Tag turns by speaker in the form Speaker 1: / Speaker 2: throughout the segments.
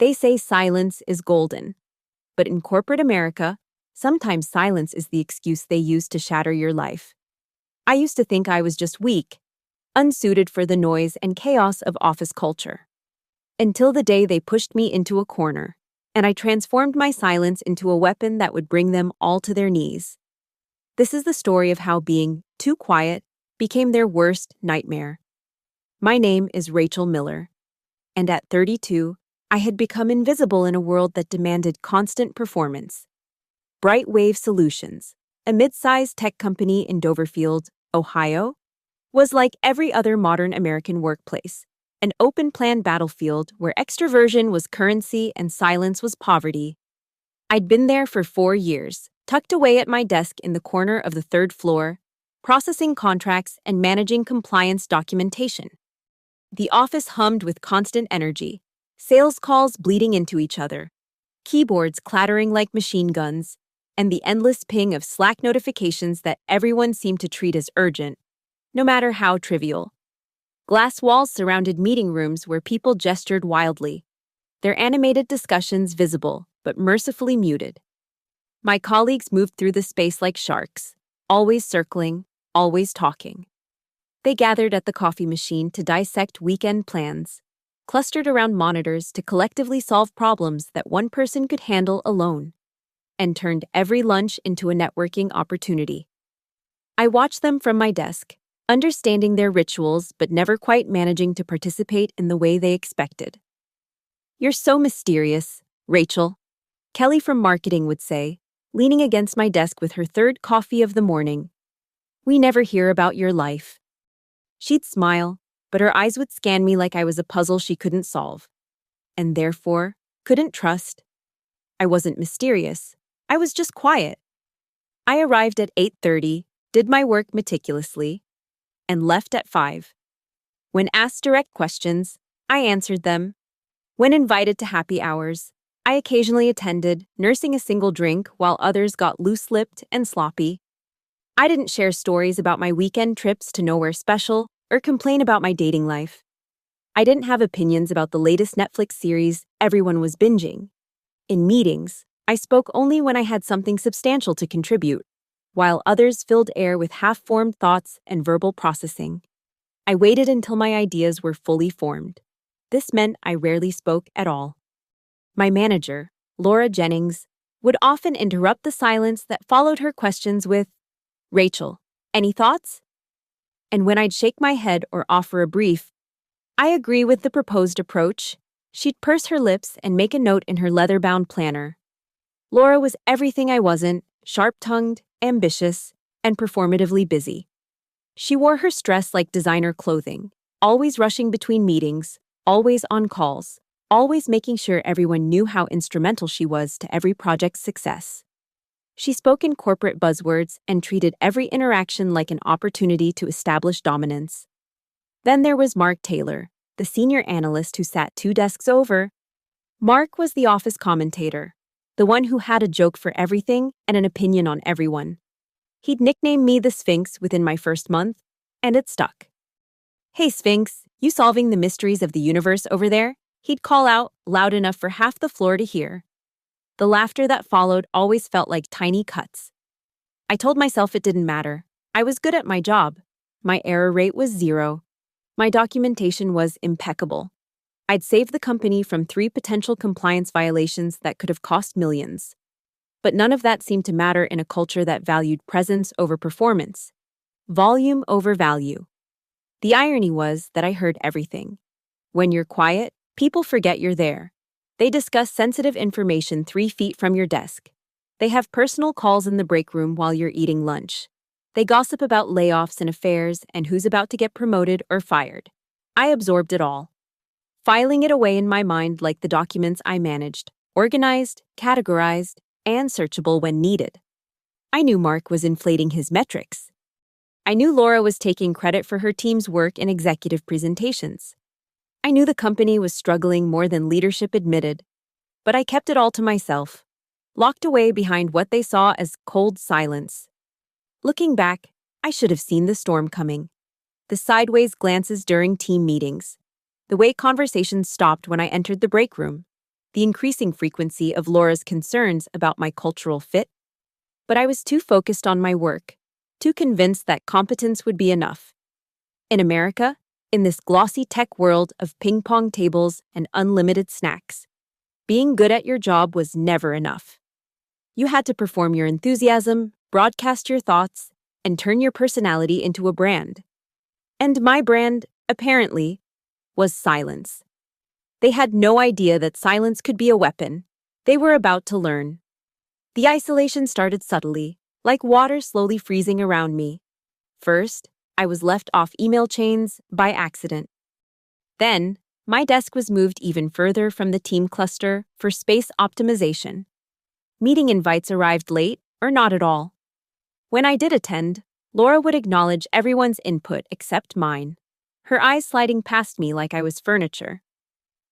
Speaker 1: They say silence is golden. But in corporate America, sometimes silence is the excuse they use to shatter your life. I used to think I was just weak, unsuited for the noise and chaos of office culture. Until the day they pushed me into a corner, and I transformed my silence into a weapon that would bring them all to their knees. This is the story of how being too quiet became their worst nightmare. My name is Rachel Miller, and at 32, I had become invisible in a world that demanded constant performance. Brightwave Solutions, a mid-sized tech company in Doverfield, Ohio, was like every other modern American workplace, an open-plan battlefield where extroversion was currency and silence was poverty. I'd been there for 4 years, tucked away at my desk in the corner of the third floor, processing contracts and managing compliance documentation. The office hummed with constant energy, sales calls bleeding into each other, keyboards clattering like machine guns, and the endless ping of Slack notifications that everyone seemed to treat as urgent, no matter how trivial. Glass walls surrounded meeting rooms where people gestured wildly, their animated discussions visible but mercifully muted. My colleagues moved through the space like sharks, always circling, always talking. They gathered at the coffee machine to dissect weekend plans, clustered around monitors to collectively solve problems that one person could handle alone, and turned every lunch into a networking opportunity. I watched them from my desk, understanding their rituals but never quite managing to participate in the way they expected. "You're so mysterious, Rachel," Kelly from marketing would say, leaning against my desk with her third coffee of the morning. "We never hear about your life." She'd smile, but her eyes would scan me like I was a puzzle she couldn't solve, and therefore couldn't trust. I wasn't mysterious. I was just quiet. I arrived at 8:30, did my work meticulously, and left at 5. When asked direct questions, I answered them. When invited to happy hours, I occasionally attended, nursing a single drink while others got loose-lipped and sloppy. I didn't share stories about my weekend trips to nowhere special or complain about my dating life. I didn't have opinions about the latest Netflix series everyone was binging. In meetings, I spoke only when I had something substantial to contribute, while others filled air with half-formed thoughts and verbal processing. I waited until my ideas were fully formed. This meant I rarely spoke at all. My manager, Laura Jennings, would often interrupt the silence that followed her questions with, "Rachel, any thoughts?" And when I'd shake my head or offer a brief, "I agree with the proposed approach," she'd purse her lips and make a note in her leather-bound planner. Laura was everything I wasn't, sharp-tongued, ambitious, and performatively busy. She wore her stress like designer clothing, always rushing between meetings, always on calls, always making sure everyone knew how instrumental she was to every project's success. She spoke in corporate buzzwords and treated every interaction like an opportunity to establish dominance. Then there was Mark Taylor, the senior analyst who sat 2 desks over. Mark was the office commentator, the one who had a joke for everything and an opinion on everyone. He'd nicknamed me the Sphinx within my first month, and it stuck. "Hey Sphinx, you solving the mysteries of the universe over there?" He'd call out, loud enough for half the floor to hear. The laughter that followed always felt like tiny cuts. I told myself it didn't matter. I was good at my job. My error rate was 0. My documentation was impeccable. I'd saved the company from 3 potential compliance violations that could have cost millions. But none of that seemed to matter in a culture that valued presence over performance, volume over value. The irony was that I heard everything. When you're quiet, people forget you're there. They discuss sensitive information 3 feet from your desk. They have personal calls in the break room while you're eating lunch. They gossip about layoffs and affairs and who's about to get promoted or fired. I absorbed it all, filing it away in my mind like the documents I managed, organized, categorized, and searchable when needed. I knew Mark was inflating his metrics. I knew Laura was taking credit for her team's work in executive presentations. I knew the company was struggling more than leadership admitted, but I kept it all to myself, locked away behind what they saw as cold silence. Looking back, I should have seen the storm coming. The sideways glances during team meetings, the way conversations stopped when I entered the break room, the increasing frequency of Laura's concerns about my cultural fit. But I was too focused on my work, too convinced that competence would be enough. In America, in this glossy tech world of ping-pong tables and unlimited snacks, being good at your job was never enough. You had to perform your enthusiasm, broadcast your thoughts, and turn your personality into a brand. And my brand, apparently, was silence. They had no idea that silence could be a weapon. They were about to learn. The isolation started subtly, like water slowly freezing around me. First, I was left off email chains by accident. Then, my desk was moved even further from the team cluster for space optimization. Meeting invites arrived late or not at all. When I did attend, Laura would acknowledge everyone's input except mine, her eyes sliding past me like I was furniture.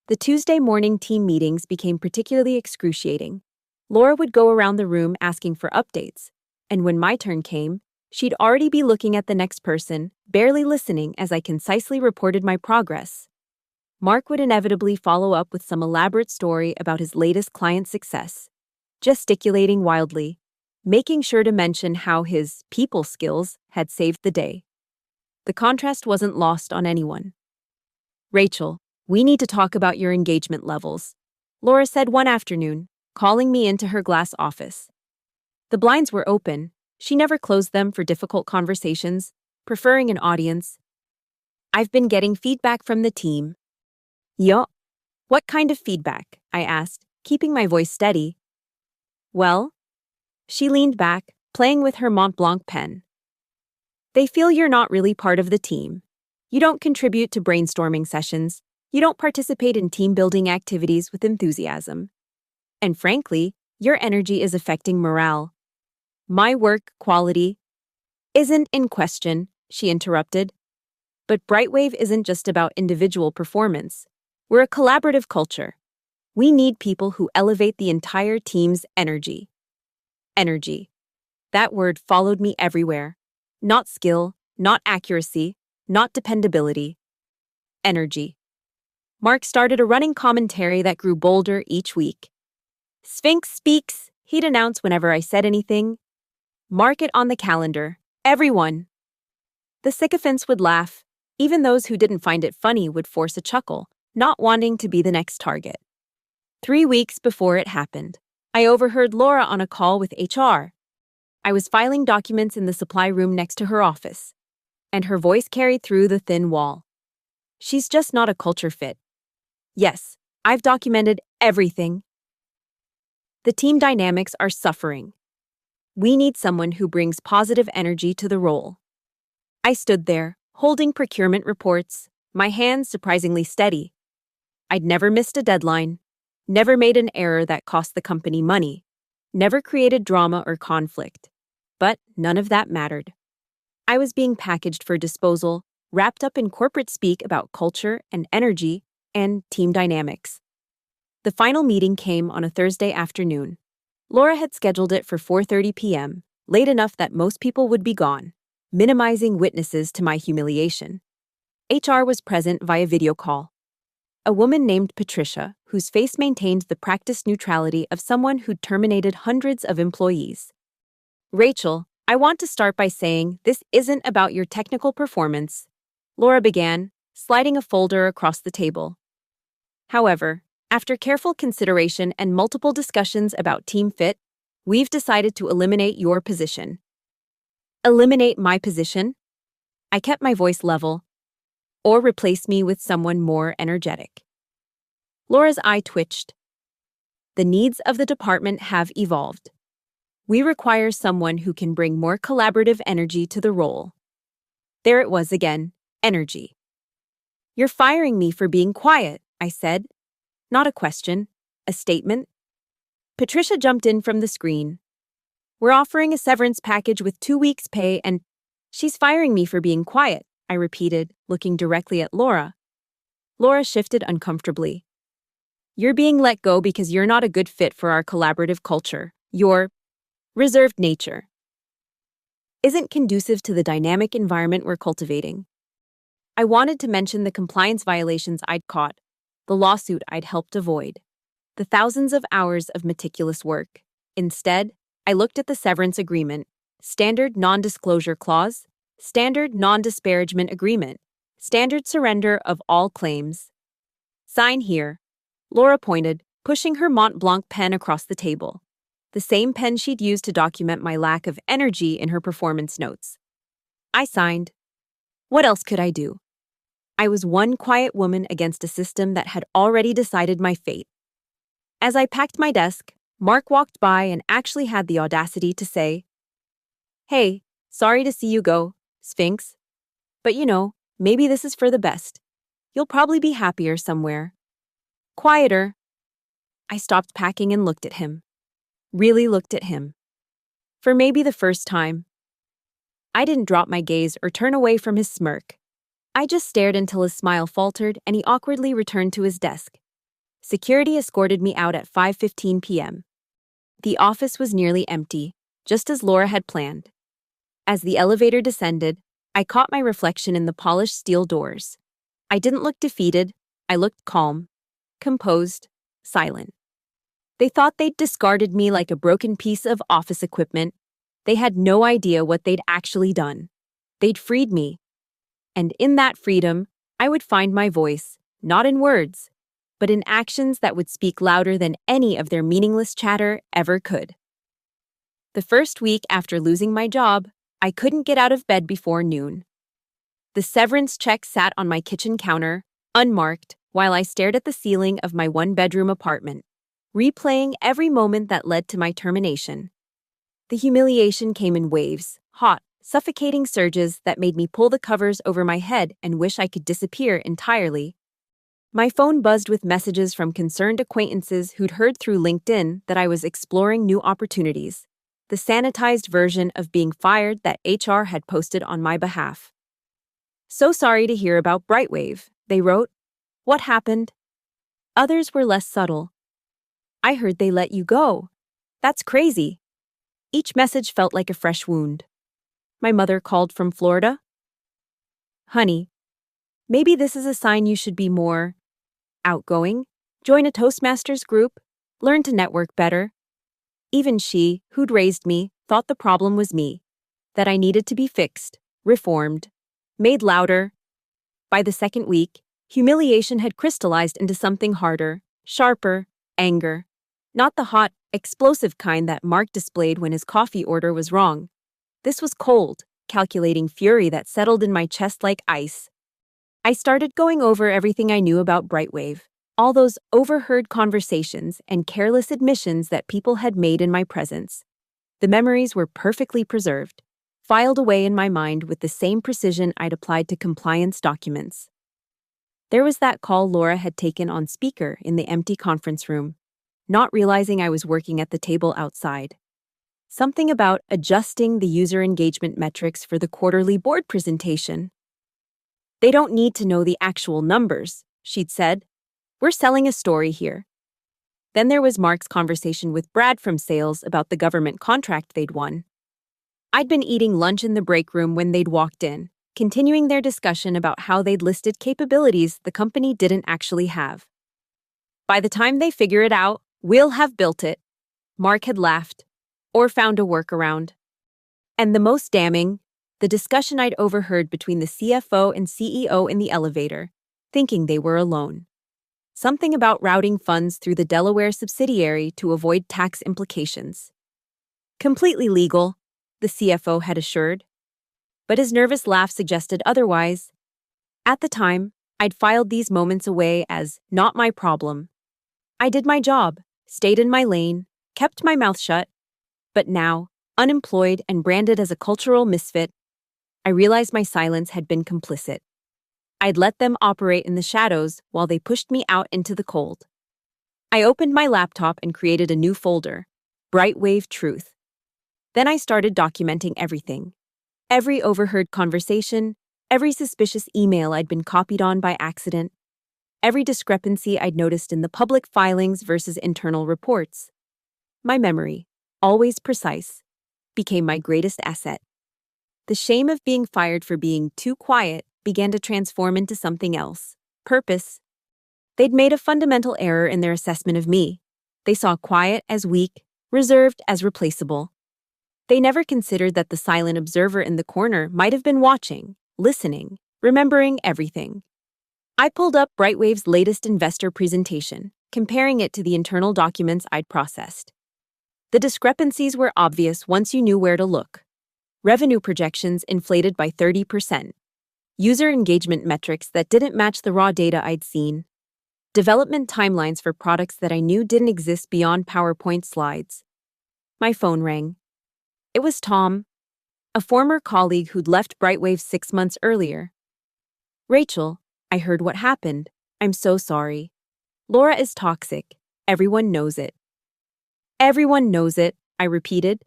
Speaker 1: The Tuesday morning team meetings became particularly excruciating. Laura would go around the room asking for updates, and when my turn came, she'd already be looking at the next person, barely listening as I concisely reported my progress. Mark would inevitably follow up with some elaborate story about his latest client success, gesticulating wildly, making sure to mention how his people skills had saved the day. The contrast wasn't lost on anyone. "Rachel, we need to talk about your engagement levels," Laura said one afternoon, calling me into her glass office. The blinds were open. She never closed them for difficult conversations, preferring an audience. "I've been getting feedback from the team." "Yo, what kind of feedback?" I asked, keeping my voice steady. "Well," she leaned back, playing with her Mont Blanc pen. "They feel you're not really part of the team. You don't contribute to brainstorming sessions. You don't participate in team-building activities with enthusiasm. And frankly, your energy is affecting morale." "My work quality isn't in question," she interrupted. "But Brightwave isn't just about individual performance. We're a collaborative culture. We need people who elevate the entire team's energy." Energy. That word followed me everywhere. Not skill, not accuracy, not dependability. Energy. Mark started a running commentary that grew bolder each week. "Sphinx speaks," he'd announce whenever I said anything. "Mark it on the calendar. Everyone." The sycophants would laugh. Even those who didn't find it funny would force a chuckle, not wanting to be the next target. 3 weeks before it happened, I overheard Laura on a call with HR. I was filing documents in the supply room next to her office, and her voice carried through the thin wall. "She's just not a culture fit. Yes, I've documented everything. The team dynamics are suffering. We need someone who brings positive energy to the role." I stood there, holding procurement reports, my hands surprisingly steady. I'd never missed a deadline, never made an error that cost the company money, never created drama or conflict. But none of that mattered. I was being packaged for disposal, wrapped up in corporate speak about culture and energy and team dynamics. The final meeting came on a Thursday afternoon. Laura had scheduled it for 4:30 p.m., late enough that most people would be gone, minimizing witnesses to my humiliation. HR was present via video call. A woman named Patricia, whose face maintained the practiced neutrality of someone who'd terminated hundreds of employees. "Rachel, I want to start by saying this isn't about your technical performance," Laura began, sliding a folder across the table. "However, after careful consideration and multiple discussions about team fit, we've decided to eliminate your position." "Eliminate my position?" I kept my voice level. "Or replace me with someone more energetic." Laura's eye twitched. "The needs of the department have evolved. We require someone who can bring more collaborative energy to the role." There it was again, energy. "You're firing me for being quiet," I said. Not a question, a statement. Patricia jumped in from the screen. "We're offering a severance package with 2 weeks' pay and—" "She's firing me for being quiet," I repeated, looking directly at Laura. Laura shifted uncomfortably. "You're being let go because you're not a good fit for our collaborative culture. Your reserved nature isn't conducive to the dynamic environment we're cultivating." I wanted to mention the compliance violations I'd caught, the lawsuit I'd helped avoid. the thousands of hours of meticulous work. Instead, I looked at the severance agreement, standard non-disclosure clause, standard non-disparagement agreement, standard surrender of all claims. Sign here. Laura pointed, pushing her Mont Blanc pen across the table, the same pen she'd used to document my lack of energy in her performance notes. I signed. What else could I do? I was one quiet woman against a system that had already decided my fate. As I packed my desk, Mark walked by and actually had the audacity to say, "Hey, sorry to see you go, Sphinx. But maybe this is for the best. You'll probably be happier somewhere." Quieter. I stopped packing and looked at him. Really looked at him. For maybe the first time. I didn't drop my gaze or turn away from his smirk. I just stared until his smile faltered and he awkwardly returned to his desk. Security escorted me out at 5:15 p.m. The office was nearly empty, just as Laura had planned. As the elevator descended, I caught my reflection in the polished steel doors. I didn't look defeated, I looked calm, composed, silent. They thought they'd discarded me like a broken piece of office equipment. They had no idea what they'd actually done. They'd freed me. And in that freedom, I would find my voice, not in words, but in actions that would speak louder than any of their meaningless chatter ever could. The first week after losing my job, I couldn't get out of bed before noon. The severance check sat on my kitchen counter, unmarked, while I stared at the ceiling of my one-bedroom apartment, replaying every moment that led to my termination. The humiliation came in waves, hot, suffocating surges that made me pull the covers over my head and wish I could disappear entirely. My phone buzzed with messages from concerned acquaintances who'd heard through LinkedIn that I was exploring new opportunities, the sanitized version of being fired that HR had posted on my behalf. "So sorry to hear about Brightwave," they wrote. "What happened?" Others were less subtle. "I heard they let you go. That's crazy." Each message felt like a fresh wound. My mother called from Florida. "Honey, maybe this is a sign you should be more outgoing, join a Toastmasters group, learn to network better." Even she, who'd raised me, thought the problem was me, that I needed to be fixed, reformed, made louder. By the second week, humiliation had crystallized into something harder, sharper, anger. Not the hot, explosive kind that Mark displayed when his coffee order was wrong. This was cold, calculating fury that settled in my chest like ice. I started going over everything I knew about Brightwave, all those overheard conversations and careless admissions that people had made in my presence. The memories were perfectly preserved, filed away in my mind with the same precision I'd applied to compliance documents. There was that call Laura had taken on speaker in the empty conference room, not realizing I was working at the table outside. Something about adjusting the user engagement metrics for the quarterly board presentation. "They don't need to know the actual numbers," she'd said. "We're selling a story here." Then there was Mark's conversation with Brad from sales about the government contract they'd won. I'd been eating lunch in the break room when they'd walked in, continuing their discussion about how they'd listed capabilities the company didn't actually have. "By the time they figure it out, we'll have built it," Mark had laughed, or found a workaround. And the most damning, the discussion I'd overheard between the CFO and CEO in the elevator, thinking they were alone. Something about routing funds through the Delaware subsidiary to avoid tax implications. Completely legal, the CFO had assured. But his nervous laugh suggested otherwise. At the time, I'd filed these moments away as not my problem. I did my job, stayed in my lane, kept my mouth shut. But now, unemployed and branded as a cultural misfit, I realized my silence had been complicit. I'd let them operate in the shadows while they pushed me out into the cold. I opened my laptop and created a new folder, Brightwave Truth. Then I started documenting everything. Every overheard conversation, every suspicious email I'd been copied on by accident, every discrepancy I'd noticed in the public filings versus internal reports. My memory, always precise, became my greatest asset. The shame of being fired for being too quiet began to transform into something else, purpose. They'd made a fundamental error in their assessment of me, They saw quiet as weak, reserved as replaceable. They never considered that the silent observer in the corner might have been watching, listening, remembering everything. I pulled up Brightwave's latest investor presentation, comparing it to the internal documents I'd processed. The discrepancies were obvious once you knew where to look. Revenue projections inflated by 30%. User engagement metrics that didn't match the raw data I'd seen. Development timelines for products that I knew didn't exist beyond PowerPoint slides. My phone rang. It was Tom, a former colleague who'd left Brightwave 6 months earlier. "Rachel, I heard what happened. I'm so sorry. Laura is toxic. Everyone knows it." "Everyone knows it," I repeated.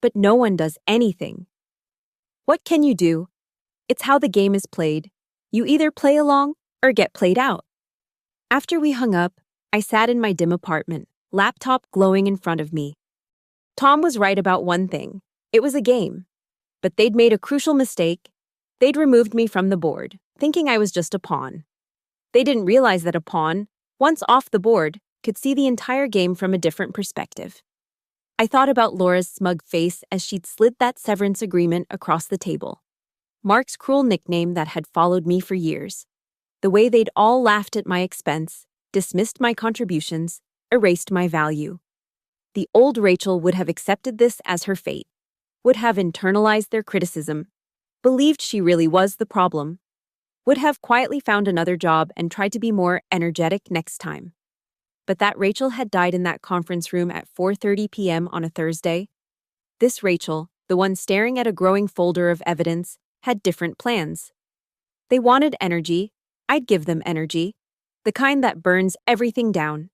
Speaker 1: "But no one does anything." "What can you do? It's how the game is played. You either play along or get played out." After we hung up, I sat in my dim apartment, laptop glowing in front of me. Tom was right about one thing. It was a game. But they'd made a crucial mistake. They'd removed me from the board, thinking I was just a pawn. They didn't realize that a pawn, once off the board, could see the entire game from a different perspective. I thought about Laura's smug face as she'd slid that severance agreement across the table. Mark's cruel nickname that had followed me for years. The way they'd all laughed at my expense, dismissed my contributions, erased my value. The old Rachel would have accepted this as her fate, would have internalized their criticism, believed she really was the problem, would have quietly found another job and tried to be more energetic next time. But that Rachel had died in that conference room at 4:30 p.m. on a Thursday. This Rachel, the one staring at a growing folder of evidence, had different plans. They wanted energy. I'd give them energy, the kind that burns everything down.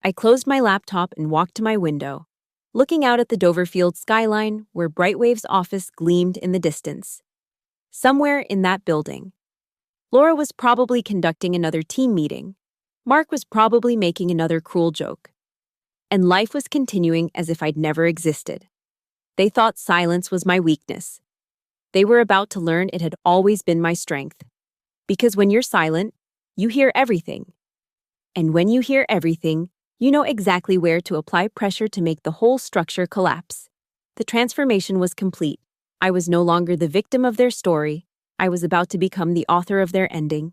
Speaker 1: I closed my laptop and walked to my window, looking out at the Doverfield skyline where Brightwave's office gleamed in the distance. Somewhere in that building, Laura was probably conducting another team meeting. Mark was probably making another cruel joke. And life was continuing as if I'd never existed. They thought silence was my weakness. They were about to learn it had always been my strength. Because when you're silent, you hear everything. And when you hear everything, you know exactly where to apply pressure to make the whole structure collapse. The transformation was complete. I was no longer the victim of their story. I was about to become the author of their ending.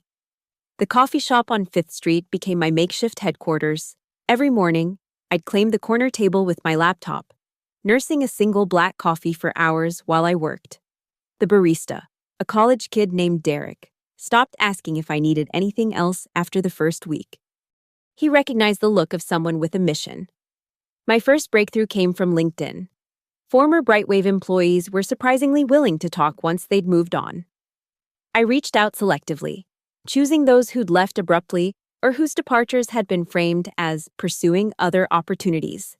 Speaker 1: The coffee shop on 5th Street became my makeshift headquarters. Every morning, I'd claim the corner table with my laptop, nursing a single black coffee for hours while I worked. The barista, a college kid named Derek, stopped asking if I needed anything else after the first week. He recognized the look of someone with a mission. My first breakthrough came from LinkedIn. Former Brightwave employees were surprisingly willing to talk once they'd moved on. I reached out selectively, choosing those who'd left abruptly or whose departures had been framed as pursuing other opportunities.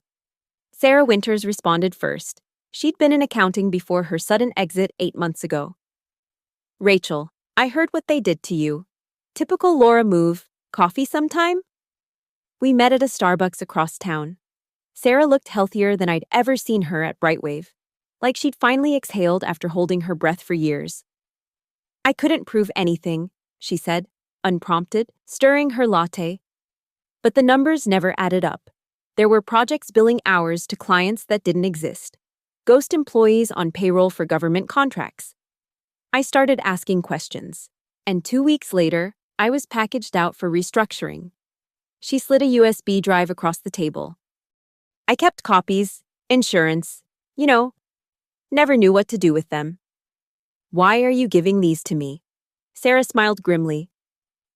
Speaker 1: Sarah Winters responded first. She'd been in accounting before her sudden exit 8 months ago. "Rachel, I heard what they did to you. Typical Laura move. Coffee sometime?" We met at a Starbucks across town. Sarah looked healthier than I'd ever seen her at Brightwave, like she'd finally exhaled after holding her breath for years. "I couldn't prove anything," she said, unprompted, stirring her latte. But the numbers never added up. There were projects billing hours to clients that didn't exist. Ghost employees on payroll for government contracts. I started asking questions, and 2 weeks later, I was packaged out for restructuring. She slid a USB drive across the table. "I kept copies, insurance, never knew what to do with them." "Why are you giving these to me?" Sarah smiled grimly.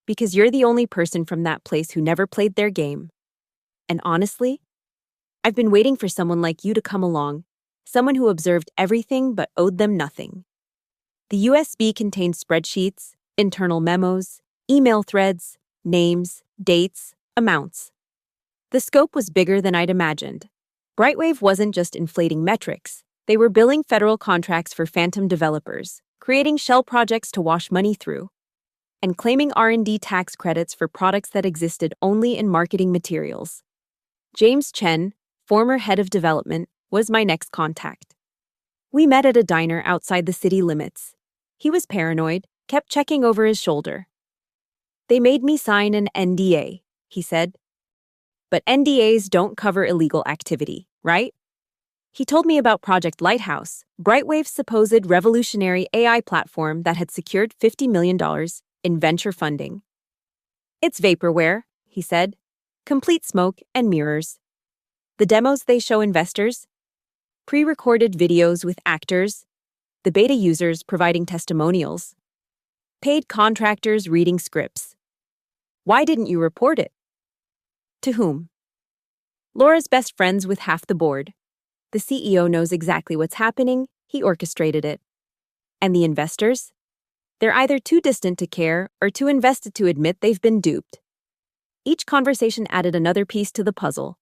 Speaker 1: "Because you're the only person from that place who never played their game. And honestly, I've been waiting for someone like you to come along, someone who observed everything but owed them nothing." The USB contained spreadsheets, internal memos, email threads, names, dates, amounts. The scope was bigger than I'd imagined. Brightwave wasn't just inflating metrics. They were billing federal contracts for phantom developers, creating shell projects to wash money through, and claiming R&D tax credits for products that existed only in marketing materials. James Chen, former head of development, was my next contact. We met at a diner outside the city limits. He was paranoid, kept checking over his shoulder. "They made me sign an NDA," he said. But NDAs don't cover illegal activity, right? He told me about Project Lighthouse, Brightwave's supposed revolutionary AI platform that had secured $50 million in venture funding. It's vaporware, he said. Complete smoke and mirrors. The demos they show investors? Pre-recorded videos with actors, the beta users providing testimonials, paid contractors reading scripts. Why didn't you report it? To whom? Laura's best friends with half the board. The CEO knows exactly what's happening, he orchestrated it. And the investors? They're either too distant to care or too invested to admit they've been duped. Each conversation added another piece to the puzzle.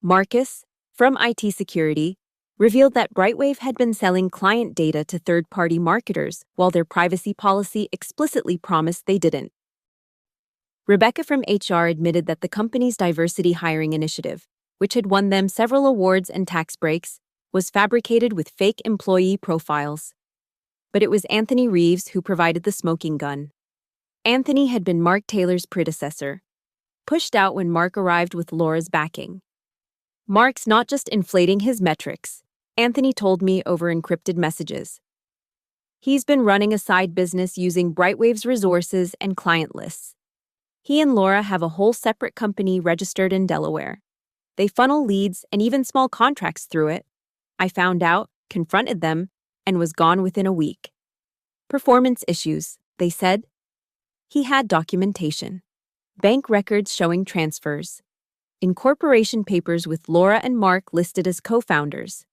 Speaker 1: Marcus, from IT security, revealed that Brightwave had been selling client data to third-party marketers while their privacy policy explicitly promised they didn't. Rebecca from HR admitted that the company's diversity hiring initiative, which had won them several awards and tax breaks, was fabricated with fake employee profiles. But it was Anthony Reeves who provided the smoking gun. Anthony had been Mark Taylor's predecessor, pushed out when Mark arrived with Laura's backing. Mark's not just inflating his metrics, Anthony told me over encrypted messages. He's been running a side business using Brightwave's resources and client lists. He and Laura have a whole separate company registered in Delaware. They funnel leads and even small contracts through it. I found out, confronted them, and was gone within a week. Performance issues, they said. He had documentation. Bank records showing transfers. Incorporation papers with Laura and Mark listed as co-founders.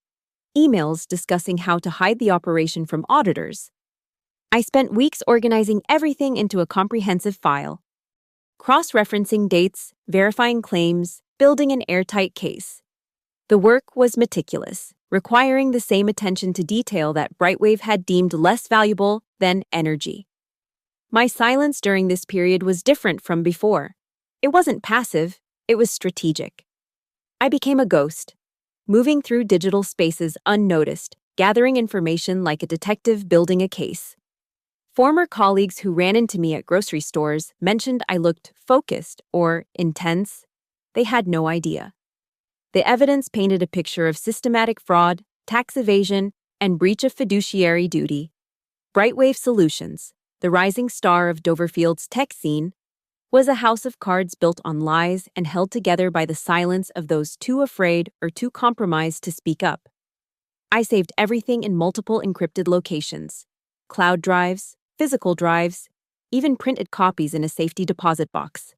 Speaker 1: Emails discussing how to hide the operation from auditors. I spent weeks organizing everything into a comprehensive file. Cross-referencing dates, verifying claims, building an airtight case. The work was meticulous, requiring the same attention to detail that Brightwave had deemed less valuable than energy. My silence during this period was different from before. It wasn't passive, it was strategic. I became a ghost, moving through digital spaces unnoticed, gathering information like a detective building a case. Former colleagues who ran into me at grocery stores mentioned I looked focused or intense. They had no idea. The evidence painted a picture of systematic fraud, tax evasion, and breach of fiduciary duty. Brightwave Solutions, the rising star of Doverfield's tech scene, was a house of cards built on lies and held together by the silence of those too afraid or too compromised to speak up. I saved everything in multiple encrypted locations: cloud drives, physical drives, even printed copies in a safety deposit box.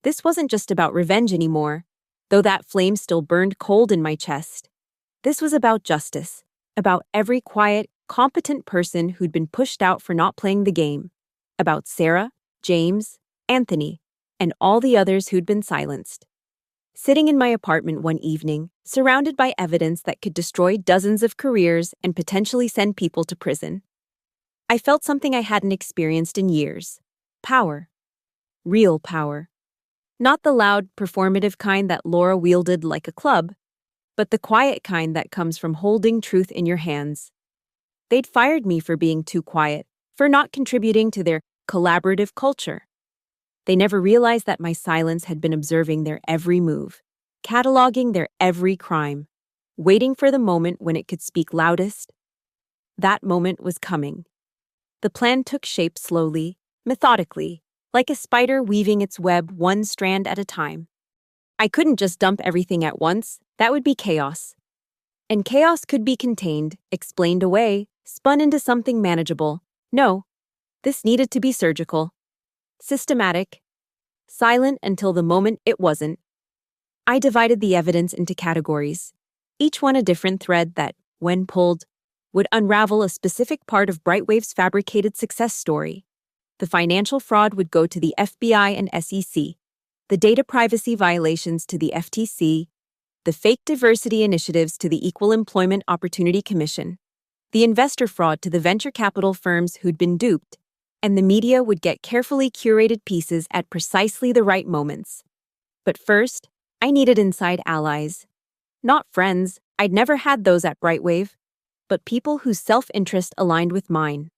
Speaker 1: This wasn't just about revenge anymore, though that flame still burned cold in my chest. This was about justice, about every quiet, competent person who'd been pushed out for not playing the game, about Sarah, James, Anthony, and all the others who'd been silenced. Sitting in my apartment one evening, surrounded by evidence that could destroy dozens of careers and potentially send people to prison, I felt something I hadn't experienced in years. Power. Real power. Not the loud, performative kind that Laura wielded like a club, but the quiet kind that comes from holding truth in your hands. They'd fired me for being too quiet, for not contributing to their collaborative culture. They never realized that my silence had been observing their every move, cataloging their every crime, waiting for the moment when it could speak loudest. That moment was coming. The plan took shape slowly, methodically, like a spider weaving its web one strand at a time. I couldn't just dump everything at once. That would be chaos. And chaos could be contained, explained away, spun into something manageable. No, this needed to be surgical, systematic, silent until the moment it wasn't. I divided the evidence into categories, each one a different thread that, when pulled, would unravel a specific part of Brightwave's fabricated success story. The financial fraud would go to the FBI and SEC, the data privacy violations to the FTC, the fake diversity initiatives to the Equal Employment Opportunity Commission, the investor fraud to the venture capital firms who'd been duped, and the media would get carefully curated pieces at precisely the right moments. But first, I needed inside allies. Not friends, I'd never had those at Brightwave, but people whose self-interest aligned with mine.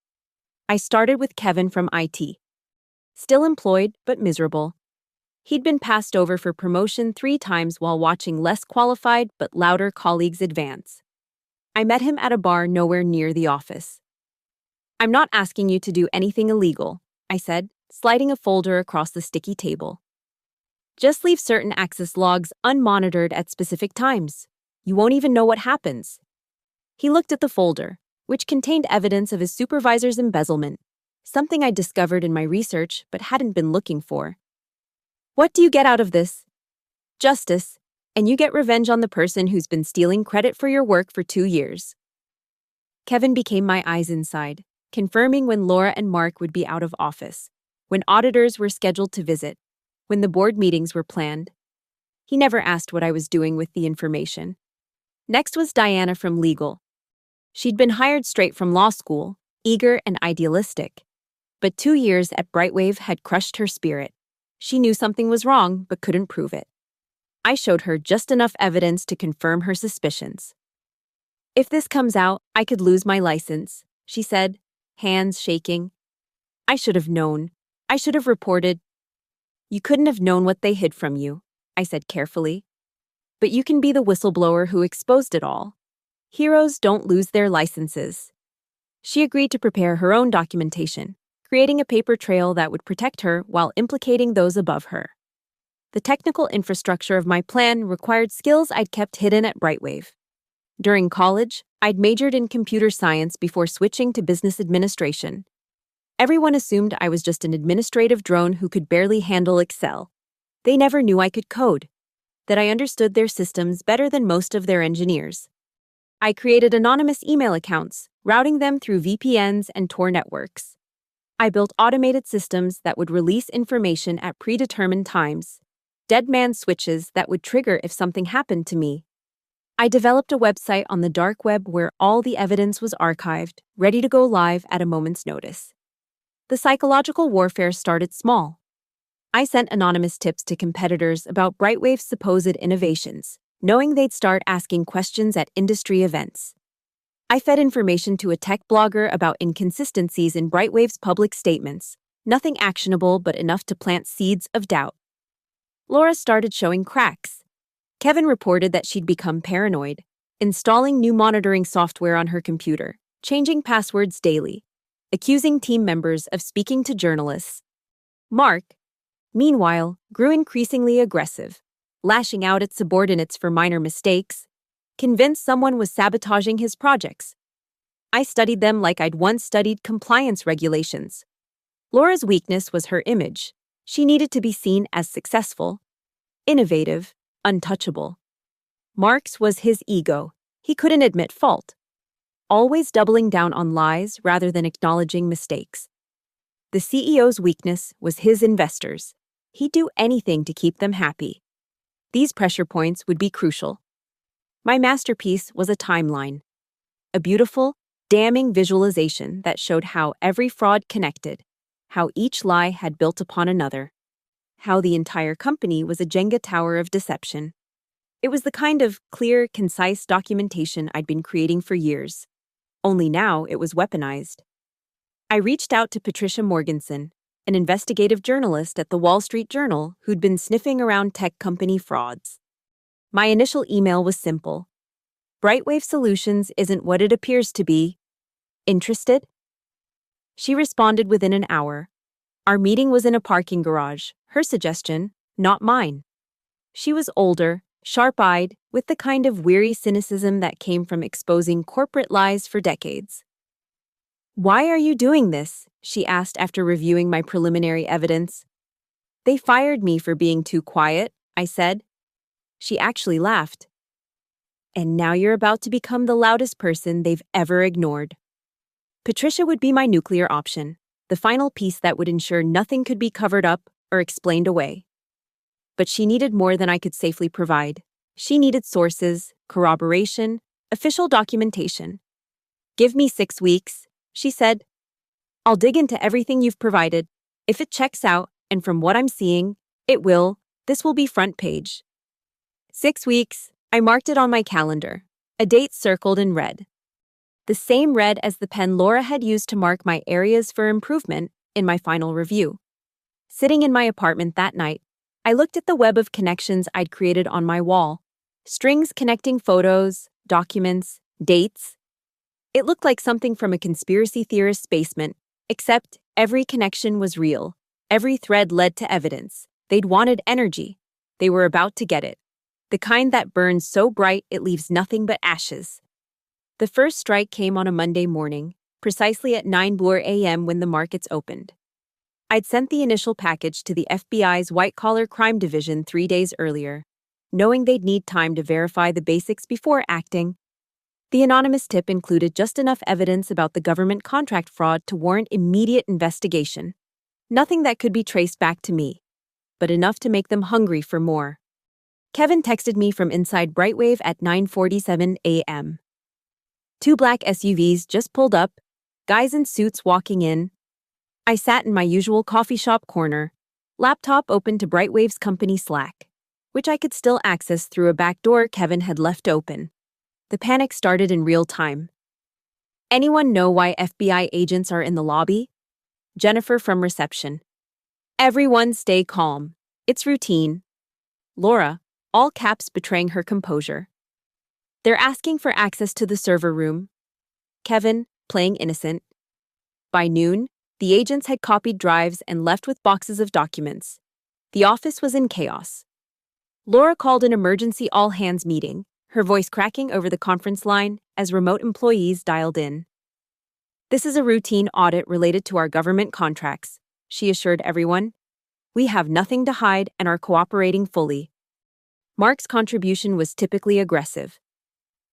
Speaker 1: I started with Kevin from IT. Still employed, but miserable. He'd been passed over for promotion 3 times while watching less qualified but louder colleagues advance. I met him at a bar nowhere near the office. "I'm not asking you to do anything illegal," I said, sliding a folder across the sticky table. "Just leave certain access logs unmonitored at specific times. You won't even know what happens." He looked at the folder, which contained evidence of his supervisor's embezzlement, something I'd discovered in my research but hadn't been looking for. "What do you get out of this?" "Justice, and you get revenge on the person who's been stealing credit for your work for 2 years." Kevin became my eyes inside, confirming when Laura and Mark would be out of office, when auditors were scheduled to visit, when the board meetings were planned. He never asked what I was doing with the information. Next was Diana from legal. She'd been hired straight from law school, eager and idealistic. But 2 years at Brightwave had crushed her spirit. She knew something was wrong, but couldn't prove it. I showed her just enough evidence to confirm her suspicions. "If this comes out, I could lose my license," she said, hands shaking. "I should have known. I should have reported." "You couldn't have known what they hid from you," I said carefully. "But you can be the whistleblower who exposed it all. Heroes don't lose their licenses." She agreed to prepare her own documentation, creating a paper trail that would protect her while implicating those above her. The technical infrastructure of my plan required skills I'd kept hidden at Brightwave. During college, I'd majored in computer science before switching to business administration. Everyone assumed I was just an administrative drone who could barely handle Excel. They never knew I could code, that I understood their systems better than most of their engineers. I created anonymous email accounts, routing them through VPNs and Tor networks. I built automated systems that would release information at predetermined times, dead man switches that would trigger if something happened to me. I developed a website on the dark web where all the evidence was archived, ready to go live at a moment's notice. The psychological warfare started small. I sent anonymous tips to competitors about Brightwave's supposed innovations, knowing they'd start asking questions at industry events. I fed information to a tech blogger about inconsistencies in Brightwave's public statements, nothing actionable but enough to plant seeds of doubt. Laura started showing cracks. Kevin reported that she'd become paranoid, installing new monitoring software on her computer, changing passwords daily, accusing team members of speaking to journalists. Mark, meanwhile, grew increasingly aggressive, lashing out at subordinates for minor mistakes, convinced someone was sabotaging his projects. I studied them like I'd once studied compliance regulations. Laura's weakness was her image. She needed to be seen as successful, innovative, untouchable. Mark's was his ego. He couldn't admit fault, always doubling down on lies rather than acknowledging mistakes. The CEO's weakness was his investors. He'd do anything to keep them happy. These pressure points would be crucial. My masterpiece was a timeline, a beautiful, damning visualization that showed how every fraud connected, how each lie had built upon another, how the entire company was a Jenga tower of deception. It was the kind of clear, concise documentation I'd been creating for years. Only now it was weaponized. I reached out to Patricia Morganson, an investigative journalist at the Wall Street Journal who'd been sniffing around tech company frauds. My initial email was simple. "Brightwave Solutions isn't what it appears to be. Interested?" She responded within an hour. Our meeting was in a parking garage, her suggestion, not mine. She was older, sharp-eyed, with the kind of weary cynicism that came from exposing corporate lies for decades. "Why are you doing this?" she asked after reviewing my preliminary evidence. "They fired me for being too quiet," I said. She actually laughed. "And now you're about to become the loudest person they've ever ignored." Patricia would be my nuclear option, the final piece that would ensure nothing could be covered up or explained away. But she needed more than I could safely provide. She needed sources, corroboration, official documentation. "Give me 6 weeks," she said. "I'll dig into everything you've provided. If it checks out, and from what I'm seeing, it will, this will be front page." 6 weeks, I marked it on my calendar, a date circled in red. The same red as the pen Laura had used to mark my areas for improvement in my final review. Sitting in my apartment that night, I looked at the web of connections I'd created on my wall. Strings connecting photos, documents, dates. It looked like something from a conspiracy theorist's basement, except every connection was real. Every thread led to evidence. They'd wanted energy. They were about to get it. The kind that burns so bright it leaves nothing but ashes. The first strike came on a Monday morning, precisely at 9 a.m. when the markets opened. I'd sent the initial package to the FBI's white-collar crime division 3 days earlier, knowing they'd need time to verify the basics before acting. The anonymous tip included just enough evidence about the government contract fraud to warrant immediate investigation. Nothing that could be traced back to me, but enough to make them hungry for more. Kevin texted me from inside Brightwave at 9:47 a.m. 2 black SUVs just pulled up, guys in suits walking in. I sat in my usual coffee shop corner, laptop open to Brightwave's company Slack, which I could still access through a back door Kevin had left open. The panic started in real time. Anyone know why FBI agents are in the lobby? Jennifer from reception. Everyone stay calm. It's routine. Laura, all caps betraying her composure. They're asking for access to the server room. Kevin, playing innocent. By noon, the agents had copied drives and left with boxes of documents. The office was in chaos. Laura called an emergency all-hands meeting, her voice cracking over the conference line as remote employees dialed in. "This is a routine audit related to our government contracts," she assured everyone. "We have nothing to hide and are cooperating fully." Mark's contribution was typically aggressive.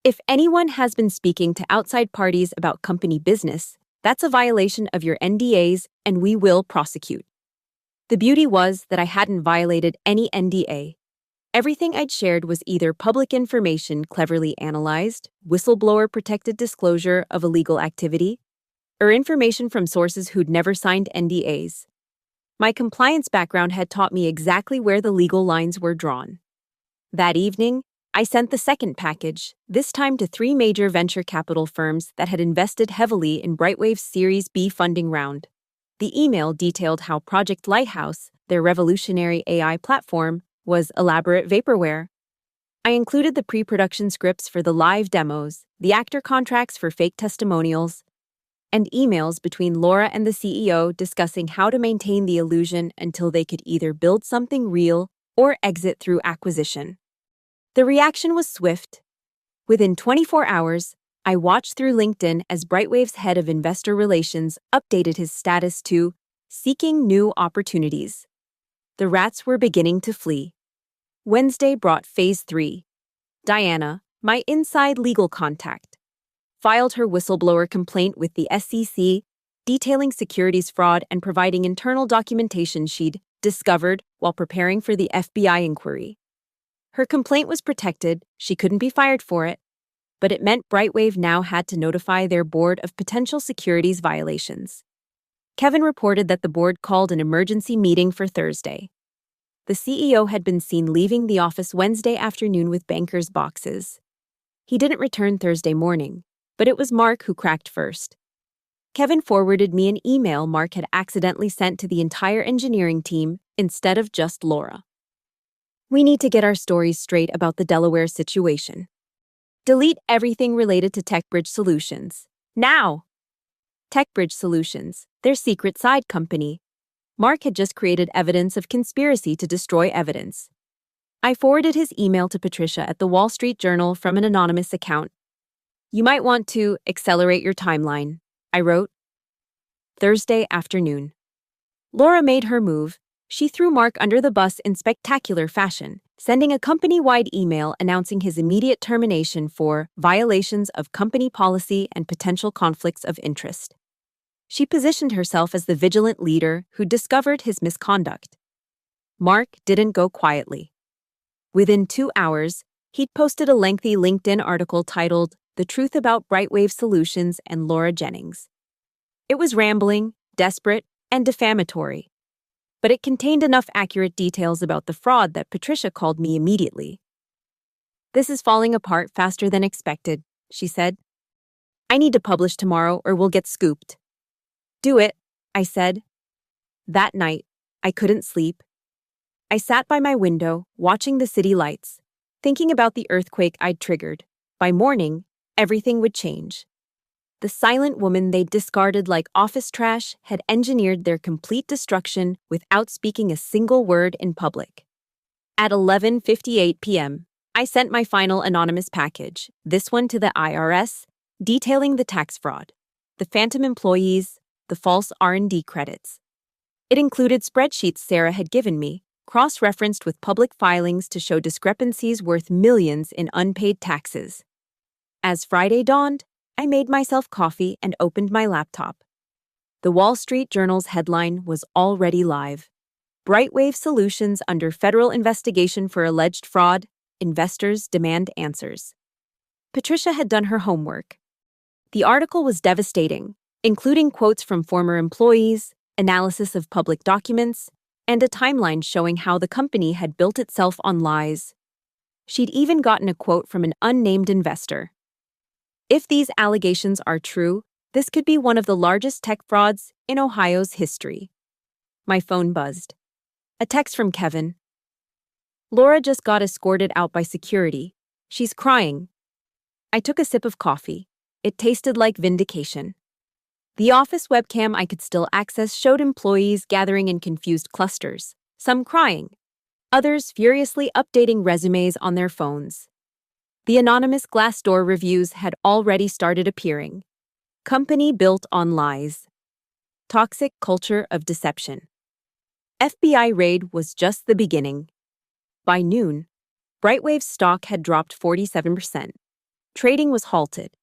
Speaker 1: "If anyone has been speaking to outside parties about company business, that's a violation of your NDAs and we will prosecute." The beauty was that I hadn't violated any NDA. Everything I'd shared was either public information cleverly analyzed, whistleblower-protected disclosure of illegal activity, or information from sources who'd never signed NDAs. My compliance background had taught me exactly where the legal lines were drawn. That evening, I sent the second package, this time to 3 major venture capital firms that had invested heavily in Brightwave's Series B funding round. The email detailed how Project Lighthouse, their revolutionary AI platform, was elaborate vaporware. I included the pre-production scripts for the live demos, the actor contracts for fake testimonials, and emails between Laura and the CEO discussing how to maintain the illusion until they could either build something real or exit through acquisition. The reaction was swift. Within 24 hours, I watched through LinkedIn as Brightwave's head of investor relations updated his status to seeking new opportunities. The rats were beginning to flee. Wednesday brought Phase 3. Diana, my inside legal contact, filed her whistleblower complaint with the SEC, detailing securities fraud and providing internal documentation she'd discovered while preparing for the FBI inquiry. Her complaint was protected, she couldn't be fired for it, but it meant Brightwave now had to notify their board of potential securities violations. Kevin reported that the board called an emergency meeting for Thursday. The CEO had been seen leaving the office Wednesday afternoon with bankers' boxes. He didn't return Thursday morning, but it was Mark who cracked first. Kevin forwarded me an email Mark had accidentally sent to the entire engineering team instead of just Laura. "We need to get our stories straight about the Delaware situation. Delete everything related to TechBridge Solutions. Now!" TechBridge Solutions, their secret side company. Mark had just created evidence of conspiracy to destroy evidence. I forwarded his email to Patricia at the Wall Street Journal from an anonymous account. "You might want to accelerate your timeline," I wrote. Thursday afternoon. Laura made her move. She threw Mark under the bus in spectacular fashion, sending a company-wide email announcing his immediate termination for violations of company policy and potential conflicts of interest. She positioned herself as the vigilant leader who discovered his misconduct. Mark didn't go quietly. Within 2 hours, he'd posted a lengthy LinkedIn article titled "The Truth About Brightwave Solutions and Laura Jennings." It was rambling, desperate, and defamatory, but it contained enough accurate details about the fraud that Patricia called me immediately. "This is falling apart faster than expected," she said. "I need to publish tomorrow or we'll get scooped." "Do it," I said. That night, I couldn't sleep. I sat by my window, watching the city lights, thinking about the earthquake I'd triggered. By morning, everything would change. The silent woman they'd discarded like office trash had engineered their complete destruction without speaking a single word in public. At 11:58 p.m., I sent my final anonymous package, this one to the IRS, detailing the tax fraud, the phantom employees, the false R&D credits. It included spreadsheets Sarah had given me, cross-referenced with public filings to show discrepancies worth millions in unpaid taxes. As Friday dawned, I made myself coffee and opened my laptop. The Wall Street Journal's headline was already live. Brightwave Solutions under federal investigation for alleged fraud. Investors demand answers. Patricia had done her homework. The article was devastating, including quotes from former employees, analysis of public documents, and a timeline showing how the company had built itself on lies. She'd even gotten a quote from an unnamed investor. If these allegations are true, this could be one of the largest tech frauds in Ohio's history. My phone buzzed. A text from Kevin. Laura just got escorted out by security. She's crying. I took a sip of coffee. It tasted like vindication. The office webcam I could still access showed employees gathering in confused clusters, some crying, others furiously updating resumes on their phones. The anonymous Glassdoor reviews had already started appearing. Company built on lies. Toxic culture of deception. FBI raid was just the beginning. By noon, Brightwave's stock had dropped 47%. Trading was halted.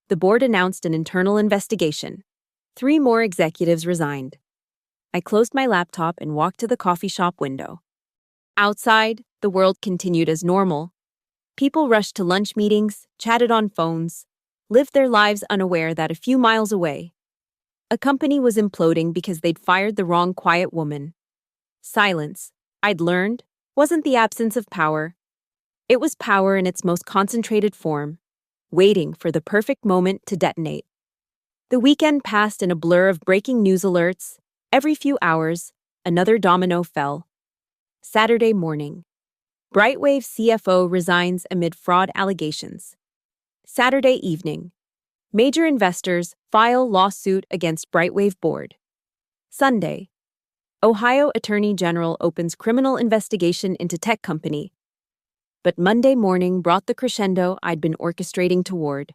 Speaker 1: The board announced an internal investigation. 3 more executives resigned. I closed my laptop and walked to the coffee shop window. Outside, the world continued as normal. People rushed to lunch meetings, chatted on phones, lived their lives unaware that a few miles away, a company was imploding because they'd fired the wrong quiet woman. Silence, I'd learned, wasn't the absence of power. It was power in its most concentrated form, waiting for the perfect moment to detonate. The weekend passed in a blur of breaking news alerts. Every few hours, another domino fell. Saturday morning. Brightwave CFO resigns amid fraud allegations. Saturday evening. Major investors file lawsuit against Brightwave board. Sunday. Ohio Attorney General opens criminal investigation into tech company. But Monday morning brought the crescendo I'd been orchestrating toward.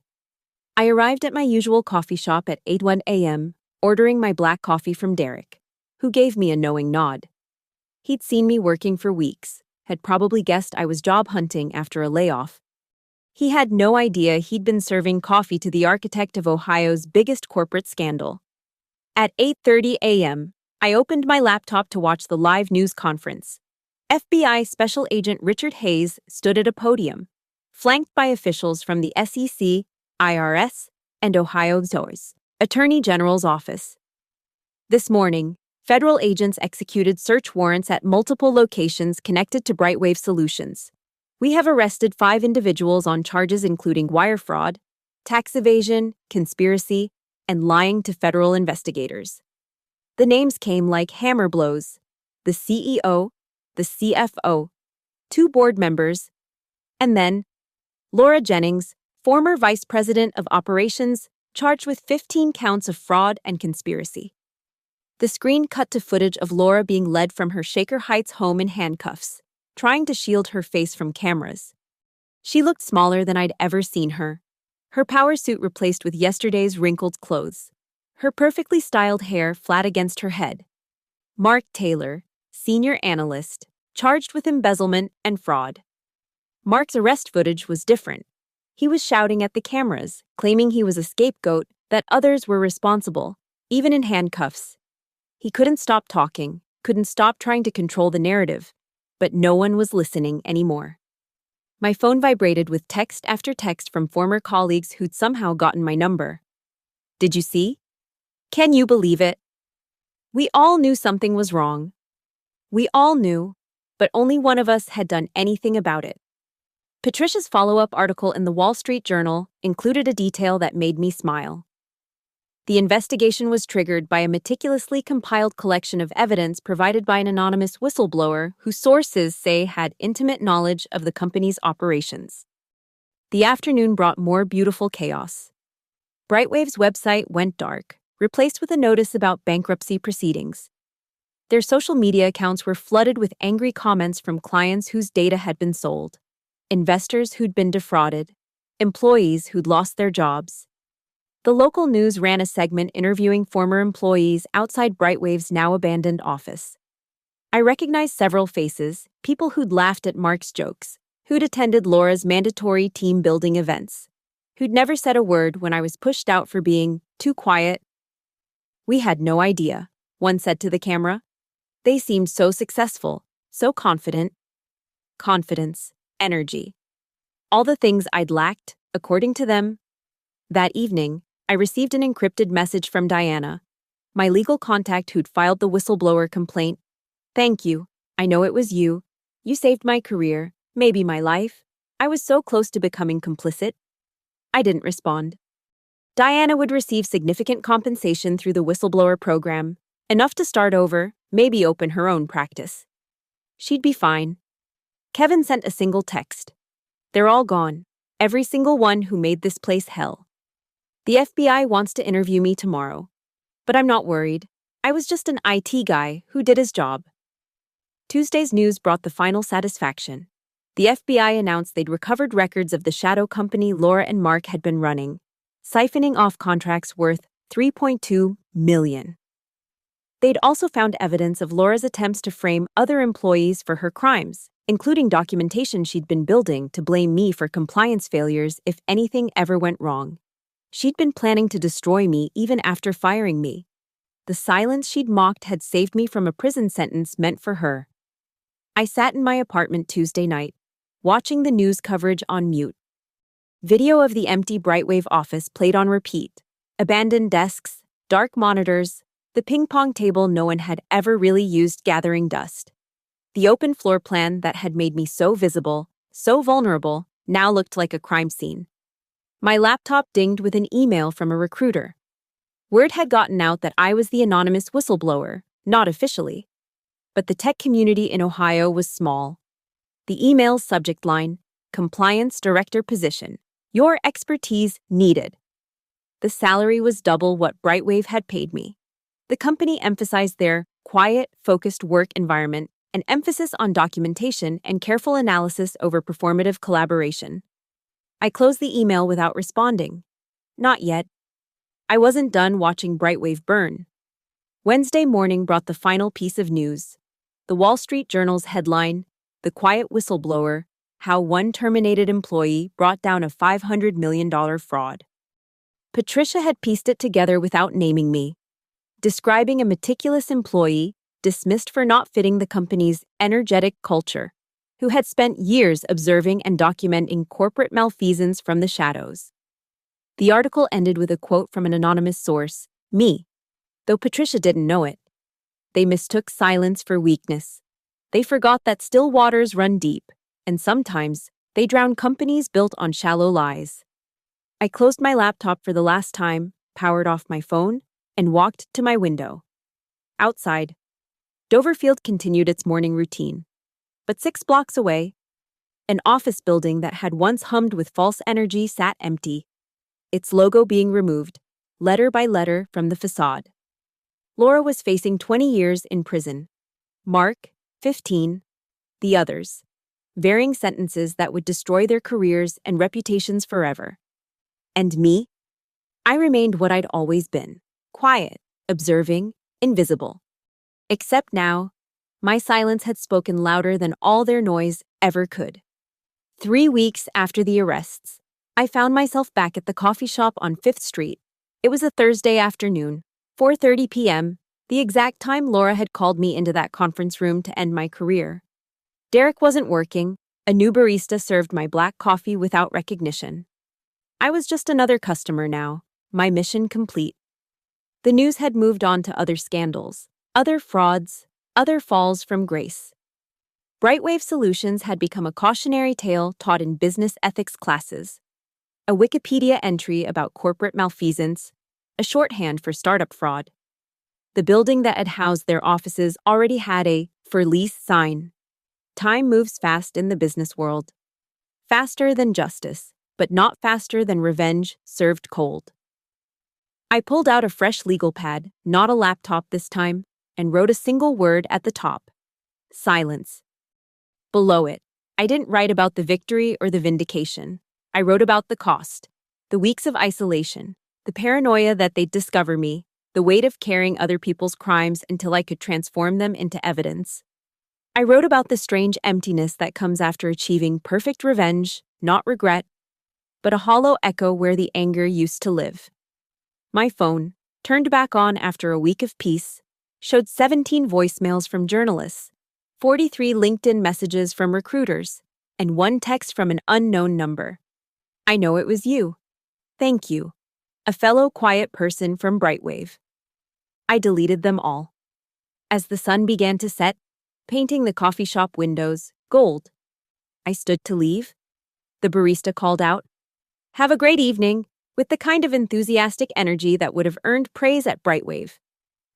Speaker 1: I arrived at my usual coffee shop at 8:01 a.m., ordering my black coffee from Derek, who gave me a knowing nod. He'd seen me working for weeks, had probably guessed I was job hunting after a layoff. He had no idea he'd been serving coffee to the architect of Ohio's biggest corporate scandal. At 8:30 a.m., I opened my laptop to watch the live news conference. FBI Special Agent Richard Hayes stood at a podium, flanked by officials from the SEC, IRS, and Ohio's Attorney General's office. This morning, federal agents executed search warrants at multiple locations connected to Brightwave Solutions. We have arrested 5 individuals on charges including wire fraud, tax evasion, conspiracy, and lying to federal investigators. The names came like hammer blows: the CEO, the CFO, 2 board members, and then Laura Jennings, former vice president of operations, charged with 15 counts of fraud and conspiracy. The screen cut to footage of Laura being led from her Shaker Heights home in handcuffs, trying to shield her face from cameras. She looked smaller than I'd ever seen her, her power suit replaced with yesterday's wrinkled clothes, her perfectly styled hair flat against her head. Mark Taylor, senior analyst, charged with embezzlement and fraud. Mark's arrest footage was different. He was shouting at the cameras, claiming he was a scapegoat, that others were responsible, even in handcuffs. He couldn't stop talking, couldn't stop trying to control the narrative, but no one was listening anymore. My phone vibrated with text after text from former colleagues who'd somehow gotten my number. Did you see? Can you believe it? We all knew something was wrong. We all knew, but only one of us had done anything about it. Patricia's follow-up article in the Wall Street Journal included a detail that made me smile. The investigation was triggered by a meticulously compiled collection of evidence provided by an anonymous whistleblower whose sources say had intimate knowledge of the company's operations. The afternoon brought more beautiful chaos. Brightwave's website went dark, replaced with a notice about bankruptcy proceedings. Their social media accounts were flooded with angry comments from clients whose data had been sold, investors who'd been defrauded, employees who'd lost their jobs. The local news ran a segment interviewing former employees outside Brightwave's now-abandoned office. I recognized several faces, people who'd laughed at Mark's jokes, who'd attended Laura's mandatory team-building events, who'd never said a word when I was pushed out for being too quiet. "We had no idea," one said to the camera. "They seemed so successful, so confident." Confidence, energy. All the things I'd lacked, according to them. That evening, I received an encrypted message from Diana, my legal contact who'd filed the whistleblower complaint. "Thank you. I know it was you. You saved my career, maybe my life. I was so close to becoming complicit." I didn't respond. Diana would receive significant compensation through the whistleblower program, enough to start over, maybe open her own practice. She'd be fine. Kevin sent a single text. "They're all gone. Every single one who made this place hell. The FBI wants to interview me tomorrow. But I'm not worried. I was just an IT guy who did his job." Tuesday's news brought the final satisfaction. The FBI announced they'd recovered records of the shadow company Laura and Mark had been running, siphoning off contracts worth $3.2 million. They'd also found evidence of Laura's attempts to frame other employees for her crimes, including documentation she'd been building to blame me for compliance failures if anything ever went wrong. She'd been planning to destroy me even after firing me. The silence she'd mocked had saved me from a prison sentence meant for her. I sat in my apartment Tuesday night, watching the news coverage on mute. Video of the empty Brightwave office played on repeat. Abandoned desks, dark monitors, the ping-pong table no one had ever really used gathering dust. The open floor plan that had made me so visible, so vulnerable, now looked like a crime scene. My laptop dinged with an email from a recruiter. Word had gotten out that I was the anonymous whistleblower, not officially. But the tech community in Ohio was small. The email's subject line, "Compliance Director Position. Your expertise needed." The salary was double what Brightwave had paid me. The company emphasized their quiet, focused work environment, an emphasis on documentation and careful analysis over performative collaboration. I closed the email without responding. Not yet. I wasn't done watching Brightwave burn. Wednesday morning brought the final piece of news. The Wall Street Journal's headline, "The Quiet Whistleblower, How One Terminated Employee Brought Down a $500 million Fraud." Patricia had pieced it together without naming me, describing a meticulous employee dismissed for not fitting the company's energetic culture, who had spent years observing and documenting corporate malfeasance from the shadows. The article ended with a quote from an anonymous source, me, though Patricia didn't know it. "They mistook silence for weakness. They forgot that still waters run deep, and sometimes they drown companies built on shallow lies." I closed my laptop for the last time, powered off my phone, and walked to my window. Outside, Doverfield continued its morning routine. But 6 blocks away, an office building that had once hummed with false energy sat empty, its logo being removed, letter by letter, from the facade. Laura was facing 20 years in prison. Mark, 15. The others. Varying sentences that would destroy their careers and reputations forever. And me? I remained what I'd always been. Quiet, observing, invisible. Except now, my silence had spoken louder than all their noise ever could. 3 weeks after the arrests, I found myself back at the coffee shop on 5th Street. It was a Thursday afternoon, 4:30 p.m., the exact time Laura had called me into that conference room to end my career. Derek wasn't working. A new barista served my black coffee without recognition. I was just another customer now, my mission complete. The news had moved on to other scandals, other frauds, other falls from grace. Brightwave Solutions had become a cautionary tale taught in business ethics classes, a Wikipedia entry about corporate malfeasance, a shorthand for startup fraud. The building that had housed their offices already had a "for lease" sign. Time moves fast in the business world. Faster than justice, but not faster than revenge served cold. I pulled out a fresh legal pad, not a laptop this time, and wrote a single word at the top: silence. Below it, I didn't write about the victory or the vindication. I wrote about the cost, the weeks of isolation, the paranoia that they'd discover me, the weight of carrying other people's crimes until I could transform them into evidence. I wrote about the strange emptiness that comes after achieving perfect revenge, not regret, but a hollow echo where the anger used to live. My phone, turned back on after a week of peace, showed 17 voicemails from journalists, 43 LinkedIn messages from recruiters, and one text from an unknown number. I know it was you. Thank you. A fellow quiet person from Brightwave. I deleted them all. As the sun began to set, painting the coffee shop windows gold, I stood to leave. The barista called out, "Have a great evening," with the kind of enthusiastic energy that would have earned praise at Brightwave.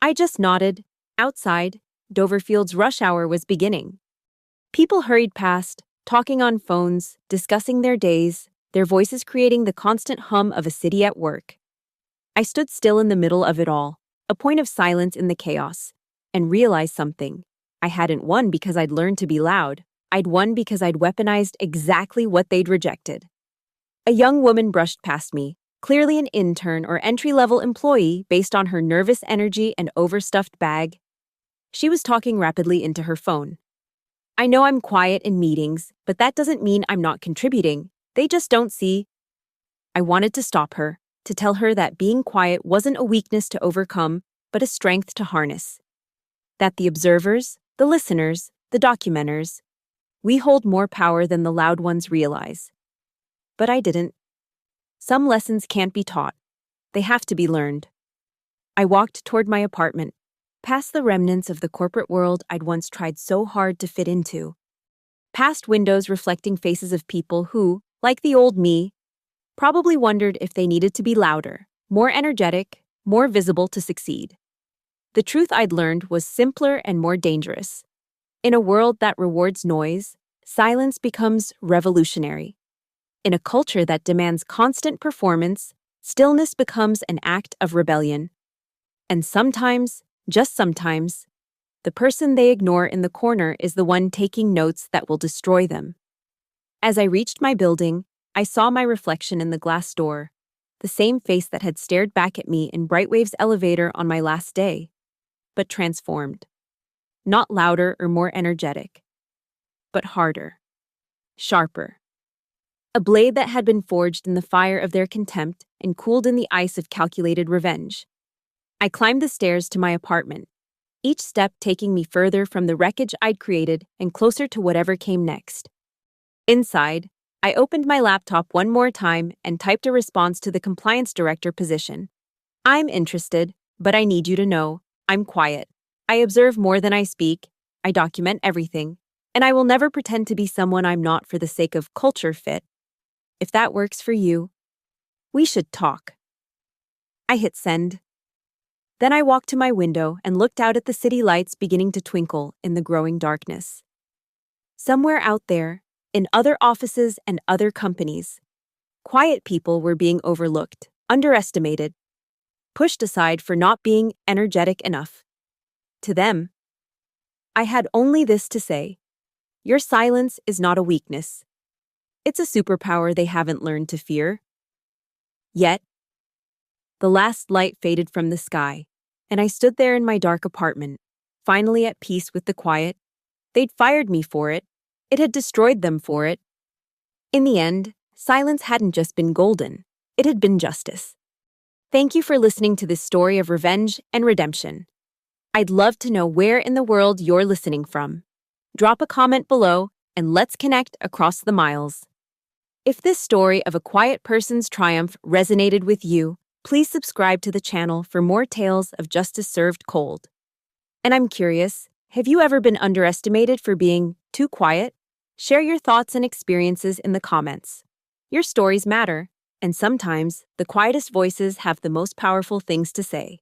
Speaker 1: I just nodded. Outside, Doverfield's rush hour was beginning. People hurried past, talking on phones, discussing their days, their voices creating the constant hum of a city at work. I stood still in the middle of it all, a point of silence in the chaos, and realized something. I hadn't won because I'd learned to be loud. I'd won because I'd weaponized exactly what they'd rejected. A young woman brushed past me, clearly an intern or entry-level employee based on her nervous energy and overstuffed bag. She was talking rapidly into her phone. I know I'm quiet in meetings, but that doesn't mean I'm not contributing. They just don't see. I wanted to stop her, to tell her that being quiet wasn't a weakness to overcome, but a strength to harness. That the observers, the listeners, the documenters, we hold more power than the loud ones realize. But I didn't. Some lessons can't be taught. They have to be learned. I walked toward my apartment, past the remnants of the corporate world I'd once tried so hard to fit into. Past windows reflecting faces of people who, like the old me, probably wondered if they needed to be louder, more energetic, more visible to succeed. The truth I'd learned was simpler and more dangerous. In a world that rewards noise, silence becomes revolutionary. In a culture that demands constant performance, stillness becomes an act of rebellion. And sometimes, just sometimes, the person they ignore in the corner is the one taking notes that will destroy them. As I reached my building, I saw my reflection in the glass door, the same face that had stared back at me in Brightwave's elevator on my last day, but transformed. Not louder or more energetic, but harder, sharper. A blade that had been forged in the fire of their contempt and cooled in the ice of calculated revenge. I climbed the stairs to my apartment, each step taking me further from the wreckage I'd created and closer to whatever came next. Inside, I opened my laptop one more time and typed a response to the compliance director position. I'm interested, but I need you to know, I'm quiet. I observe more than I speak, I document everything, and I will never pretend to be someone I'm not for the sake of culture fit. If that works for you, we should talk. I hit send. Then I walked to my window and looked out at the city lights beginning to twinkle in the growing darkness. Somewhere out there, in other offices and other companies, quiet people were being overlooked, underestimated, pushed aside for not being energetic enough. To them, I had only this to say: your silence is not a weakness. It's a superpower they haven't learned to fear. Yet, the last light faded from the sky, and I stood there in my dark apartment, finally at peace with the quiet. They'd fired me for it. It had destroyed them for it. In the end, silence hadn't just been golden. It had been justice. Thank you for listening to this story of revenge and redemption. I'd love to know where in the world you're listening from. Drop a comment below, and let's connect across the miles. If this story of a quiet person's triumph resonated with you, please subscribe to the channel for more tales of justice served cold. And I'm curious, have you ever been underestimated for being too quiet? Share your thoughts and experiences in the comments. Your stories matter, And sometimes, the quietest voices have the most powerful things to say.